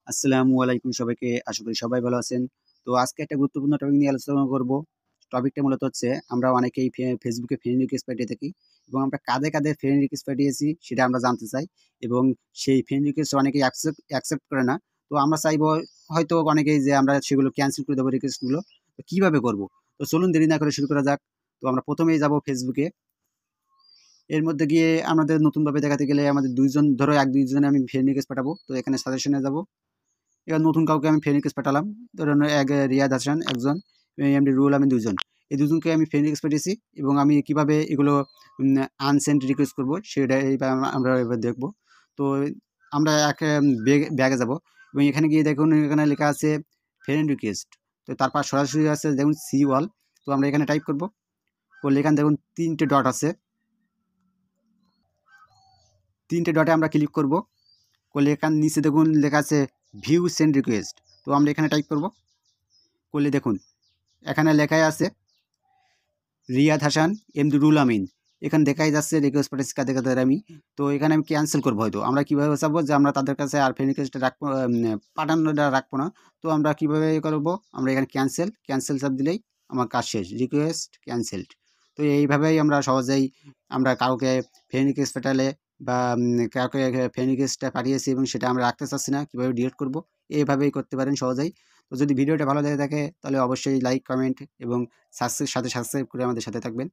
আসসালামু আলাইকুম সবাইকে। আশা করি সবাই ভালো আছেন। তো আজকে একটা গুরুত্বপূর্ণ টপিক নিয়ে আলোচনা করব। টপিকটা মূলত হচ্ছে আমরা অনেকেই Facebook এ ফ্রেন্ড রিকোয়েস্ট পাঠিয়ে থাকি এবং আমরা কাদের ফ্রেন্ড রিকোয়েস্ট পাঠিয়েছি সেটা আমরা জানতে চাই এবং সেই ফ্রেন্ড রিকোয়েস্ট অনেকেই অ্যাকসেপ্ট করে না। তো আমরা চাইবো হয়তো অনেকেই যে আমরা সেগুলো ক্যানসেল করে দেবো রিকোয়েস্ট গুলো। তো কিভাবে করব? তো চলুন দেরি না করে শুরু করা যাক। তো আমরা ১ম এই যাব Facebook এ। এর মধ্যে গিয়ে আমাদের নতুনভাবে দেখাতে গেলে আমাদের ২ জন ধরো ১-২ জনে আমি ফ্রেন্ড রিকোয়েস্ট পাঠাবো। তো এখানে সাজেশন এ যাব। এবার নতুন কাউকে আমি ফ্রেন্ড রিকোয়েস্ট পাঠালাম। ধরুন রিয়াদ হাসান একজন, এমডি রুহুল আমিন ২ জন। এই ২ জনকে আমি ফ্রেন্ড রিকোয়েস্ট পাঠিয়েছি এবং আমি কিভাবে এগুলো আনসেন্ড রিকোয়েস্ট করব সেটা এইবার আমরা এবার দেখব। তো আমরা এক ব্যাগে যাব এবং এখানে গিয়ে দেখুন এখানে লেখা আছে ফ্রেন্ড রিকোয়েস্ট। তো তারপর সরাসরি আছে দেখুন সি ওয়াল। তো আমরা এখানে টাইপ করব। করলে এখানে দেখুন ৩ টে ডট আছে। ৩ টে ডটে আমরা ক্লিক করব। করলে এখানে নিচে দেখুন লেখা আছে ভিউ সেন্ড রিকোয়েস্ট। তো আমরা এখানে টাইপ করব। করলে দেখুন এখানে লেখাই আছে রিয়াদ হাসান, এমডি রুহুল আমিন। এখানে দেখাই যাচ্ছে রিকোয়েস্ট পাঠিয়েছি কাদের আমি। তো এখানে আমি ক্যানসেল করব হয়তো। আমরা কিভাবে চাবো যে আমরা তাদের কাছে আর ফ্রেন্ড রিকোয়েস্ট রাখবো পাঠানোটা রাখবো না। তো আমরা কিভাবে করব? আমরা এখানে ক্যানসেল চাপ দিলেই আমার কাজ শেষ। রিকোয়েস্ট ক্যানসেলড। তো এইভাবেই আমরা সহজেই আমরা কাউকে ফ্রেন্ড রিকোয়েস্ট পাঠালে বা কাউকে ফ্রেন্ড রিকোয়েস্টটা পাঠিয়েছি এবং সেটা আমরা রাখতে চাচ্ছি না, কিভাবে ডিলিট করব? এভাবেই করতে পারেন সহজেই। তো যদি ভিডিওটা ভালো লেগে থাকে তাহলে অবশ্যই লাইক, কমেন্ট এবং সাবস্ক্রাইব করে আমাদের সাথে থাকবেন।